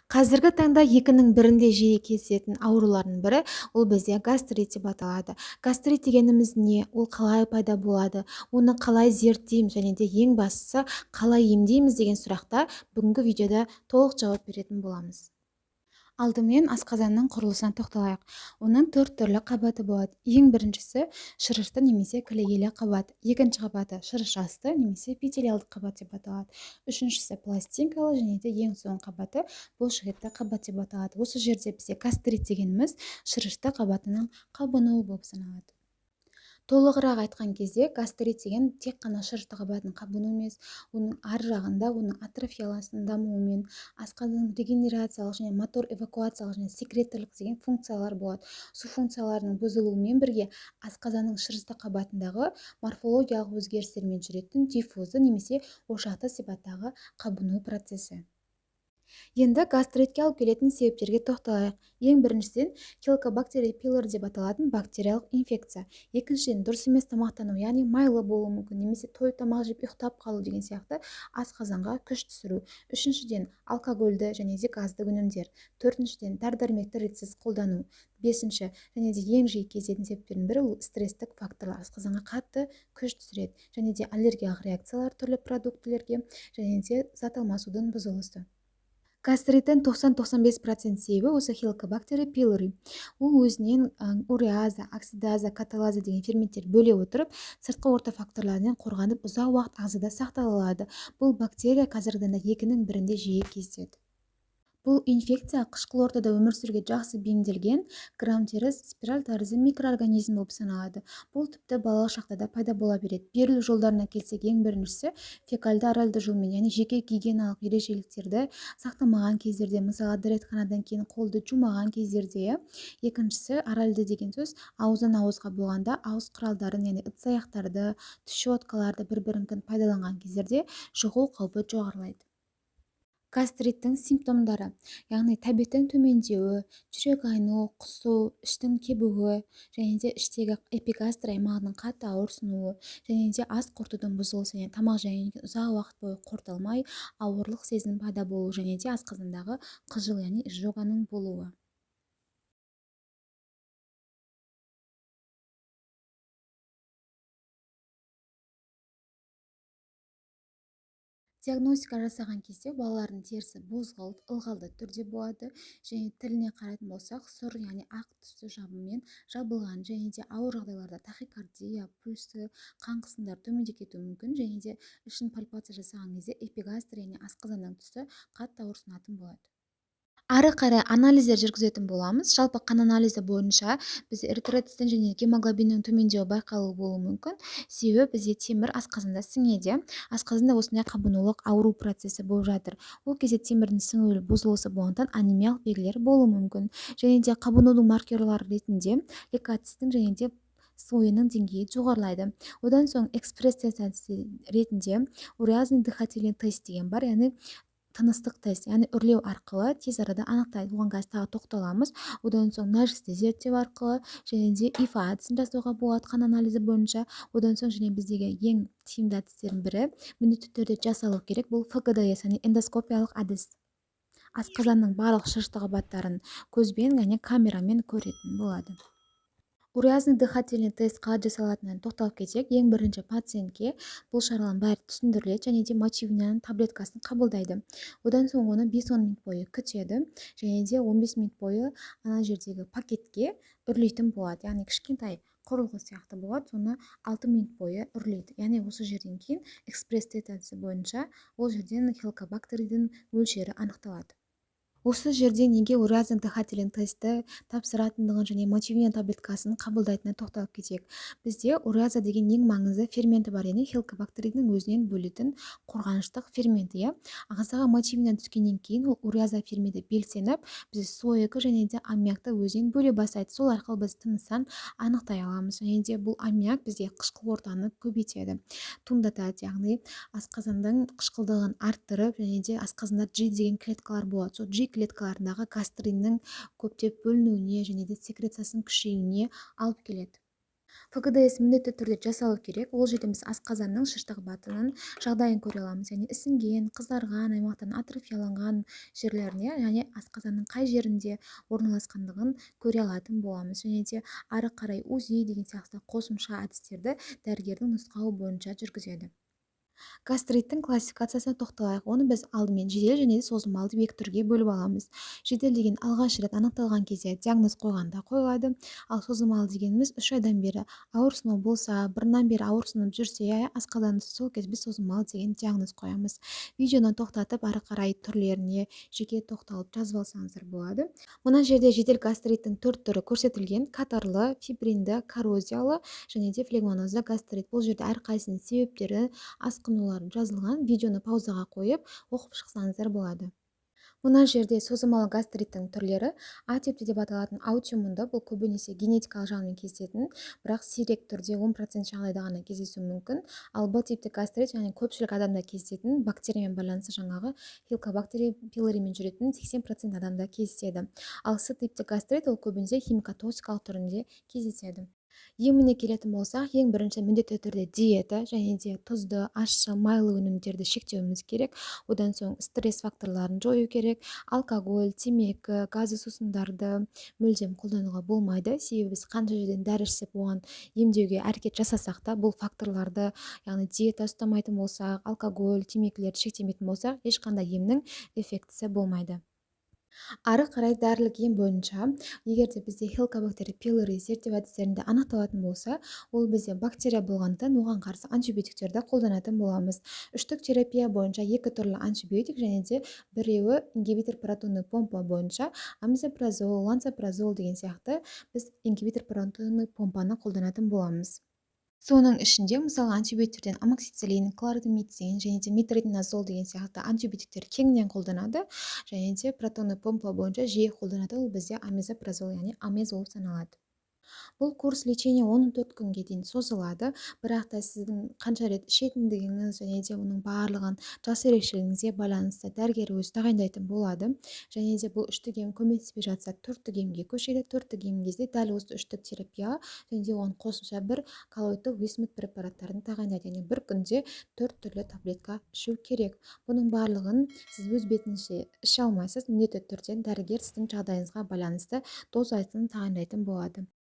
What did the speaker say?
Қазіргі таңда екінің бірінде жиі кездесетін аурулардың бірі ол бізде гастрит деп аталады. Гастрит дегеніміз не? Ол қалай пайда болады? Оны қалай зерттейміз және де ең бастысы қалай емдейміз деген сұрақта бүгінгі видеода толық жауап беретін боламыз. Алдымен асқазанның құрылысына тоқталайық. Оның 4 түрлі қабаты болады. Ең біріншісі шырышты немесе кілегейлі қабат. Екінші қабаты шырыш асты немесе эпителиалды қабат деп аталады. Үшіншісі пластинкалы және де ең соңғы қабаты бұлшықетті қабат деп аталады. Осы жерде бізде гастрит дегеніміз шырышты қабатының қабынуы болып саналады. Толығырақ айтқан кезде гастрит деген тек қана шырышты қабатының қабыну емес, оның ар жағында оның атрофияласының дамуымен, асқазанның регенерациялық және мотор эвакуациялық және секреторлық деген функциялар болады. Су функцияларының бұзылуымен бірге асқазанның шырышты қабатындағы морфологиялық өзгерістермен жүретін диффузды немесе ошақты сипаттағы қабыну процесі. Енді гастритке алып келетін себептерге тоқталайық. Ең біріншіден хеликобактер пилори деп аталатын бактериялық инфекция. Екіншіден дұрыс емес тамақтану, яғни майлы болуы мүмкін, немесе той тамақ жеп ұйықтап қалу деген сияқты асқазанға күш түсіру. Үшіншіден алкогольді және де газды өнімдер. Төртіншіден дәрі-дәрмекті ретсіз қолдану. Бесінші және де ең жиі кездесетін себептердің бірі ол стресстік факторлар асқазанға қатты күш түсіреді, және де аллергиялық реакциялар түрлі продуктілерге және де зат алмасудың бұзылысы. Гастриттің 90-95% себебі осы хеликобактер пилори. Ол өзінен уреаза, оксидаза, каталаза деген ферменттер бөле отырып, сыртқы орта факторларынан қорғанып ұзақ уақыт ағзада сақтала алады. Бұл бактерия қазіргі таңда екінің бірінде жиі кездеседі. Бұл инфекция қышқыл ортада өмір сүруге жақсы бейімделген грамм-теріс спираль тәрізді микроорганизм болып саналады. Бұл тіпті балалық шақта да пайда бола береді. Берілу жолдарына келсек, ең біріншісі фекальды оральды жолмен, яғни жеке гигиеналық ережеліктерді сақтамаған кездерде, мысалы дәретханадан кейін қолды жумаған кездерде. Екіншісі оральды деген сөз ауыздан ауызға болғанда ауыз құралдарын, яғни ыдыс-аяқтарды, щеткаларды бір-бірін пайдаланған кездерде жұғу қаупі жоғарылайды. Гастриттің симптомдары, яғни тәбеттің төмендеуі, жүрек айну, құсу, іштің кебуі, және де іштегі эпигастр аймағының қатты ауырсынуы, және де ас қорытудың бұзылысы, және тамақ жеген ұзақ уақыт бойы қорытылмай ауырлық сезім пайда болуы, және де асқазандағы қыжыл, яғни изжоганың болуы. Диагностика жасаған кезде балалардың терісі бозғылт, ылғалды түрде болады, және тіліне қарайтын болсақ, сұр, яғни ақ түсті жабынмен жабылған, және де ауыр жағдайларда тахикардия, пульсы, қан қысымдары төмендеп кетуі мүмкін, және де ішін пальпация жасаған кезде эпигастр, яғни асқазанның түсі қатты ауырсынатын болады. Ары қарай анализдер жүргізетін боламыз. Жалпы қан анализі бойынша біз эритроцитін және гемоглобиннің төмендеуі байқалуы болуы мүмкін. Себебі бізде темір асқазанда сіңеді. Асқазанда осындай қабынулық ауру процесі болып жатыр. Ол кезде темірдің сіңуі бұзылысы болғандықтан анемиялық белгілер болуы мүмкін. Және де қабынудың маркерлары ретінде лейкоцитің және де ойының деңгейі жоғарылайды. Одан соң экспресс-тест ретінде уреазный дыхательный тест деген бар, яғни тыныстық тест, яғни үрлеу арқылы тез арада анықтайды. Оған қазір тағы тоқталамыз. Одан соң нәжісті зерттеу арқылы және де ИФА әдісін жасауға болады қан анализі бойынша. Одан соң және біздегі ең тиімді әдістердің бірі міндетті түрде жасалу керек. Бұл ФГДС, яғни эндоскопиялық әдіс. Асқазанның барлық шырышты қабаттарын көзбен, яғни камерамен көретін болады. Уреазный дыхательный тест қалай жасалатынына тоқталып кетсек, ең бірінші пациентке бұл шаралардың бәрі түсіндіріледі және де мочевинаның таблеткасын қабылдайды. Одан соң оны 5-10 минут бойы күтеді, және де 15 минут бойы ана жердегі пакетке үрлейтін болады. Яғни кішкентай құрылғы сияқты болады, соны 6 минут бойы үрлейді. Яғни осы жерден кейін экспресс-тест әдісі бойынша ол жерден хеликобактердің мөлшері анықталады. Осы жерде неге уреазный дыхательный тестті тапсыратындығын және мочевина таблеткасын қабылдайтынына тоқталып кетейік. Бізде уреаза деген ең маңызды ферменті бар, яғни хеликобактердің өзінен бөлетін қорғаныштық ферменті. Ағзаға мочевина түскеннен кейін ол уреаза ферменті белсеніп, біз Со2 және де аммиакты өзінен бөле бастайды. Сол арқылы біз тыныстан анықтай аламыз. Және де бұл аммиак бізде қышқыл ортаны көбейтеді, туындатады, яғни асқазандың қышқылдығын арттырып, және де асқазанда G деген клеткалар болады. Сол G клеткаларындағы гастриннің көптеп бөлінуіне және де секрециясының күшеюіне алып келеді. ФКДС міндетті түрде жасалу керек. Ол жерде біз асқазанның шыштық батының жағдайын көре аламыз. Яғни ісінген, қызарған аймақтан атрофияланған жерлеріне, яғни асқазанның қай жерінде орналасқандығын көре алатын боламыз. Және де ары қарай УЗИ деген сияқты қосымша әдістерді дәрігердің нұсқауы бойынша жүргізеді. Гастриттің классификациясына тоқталайық. Оны біз алдымен жедел және созылмалы деп екі түрге бөліп аламыз. Жедел деген алғаш рет анықталған кезде диагноз қойғанда қойылады, ал созылмалы дегеніміз 3 айдан бері ауырсыну болса, бұрыннан бері ауырсынып жүрсе, асқазанды сол кезде біз созылмалы деген диагноз қоямыз. Видеоны тоқтатып, ары қарай түрлеріне жеке тоқталып жазып алсаңыздар болады. Мына жерде жедел гастриттің 4 түрі көрсетілген: катарлы, фибринді, коррозиялы және де флегмонозды гастрит. Бұл жерде әрқайсының себептері, асқынулары жазылған. Видеоны паузаға қойып оқып шықсаңыздар болады. Мына жерде созылмалы гастриттің түрлері: А типті деп аталатын аутоиммунды, бұл көбінесе генетикалық жағынан кездесетін, бірақ сирек түрде 10% жағдайда ғана кездесуі мүмкін. Ал Б типті гастрит, яғни көпшілік адамда кездесетін, бактериямен байланысты жаңағы хеликобактер пилоримен жүретін 80% адамда кездеседі. Ал С типті гастрит ол көбінесе химикотоксикалық түрінде кездеседі. Еміне келетін болсақ, ең бірінші міндетті түрде диета және де тұзды, ащы, майлы өнімдерді шектеуіміз керек. Одан соң стресс факторларын жою керек. Алкоголь, темекі, газды сусындарды мүлдем қолдануға болмайды. Себебі біз қанша жерден дәрі ішсек, оған емдеуге әрекет жасасақ та, бұл факторларды, яғни диета ұстамайтын болсақ, алкоголь, темекілерді шектемейтін болсақ, ешқандай емнің эффектісі болмайды. Ары қарай дәрілік ем бойынша, егер де бізде хеликобактер пилори зерттеу әдістерінде анықталатын болса, ол бізде бактерия болғандықтан оған қарсы антибиотиктерді қолданатын боламыз. Үштік терапия бойынша 2 түрлі антибиотик және де біреуі ингибитор протонный помпа бойынша амизопразол, лансопразол деген сияқты біз ингибитор протонный помпаны қолданатын боламыз. Соның ішінде мысалы антибиотиктерден амоксициллин, кларимицин және де метронидазол деген сияқты антибиотиктер кеңінен қолданады, және де протонный помпа бойынша жиі қолданады. Ол бізде амизопразол, яғни амез болып саналады. Бұл курс лечения 14 күнге дейін созылады, бірақ та сіздің қанша рет ішетіндігіңіз және де оның барлығын жас ерекшелігіңізге байланысты дәрігер өзі тағайындайтын болады. Және де бұл үштік ем көмектеспей жатса 4-тік емге көшеді. 4-тік ем кезде дәл осы үштік терапия және де оған қосымша бір коллоидты висмут препараттарын тағайындайды. Яғни бір күнде 4 түрлі таблетка ішу керек. Бұның барлығын сіз өз бетінше іше алмайсыз. Міндетті түрде дәрігер сіздің жағдайыңызға байланысты дозасын тағайындайтын болады.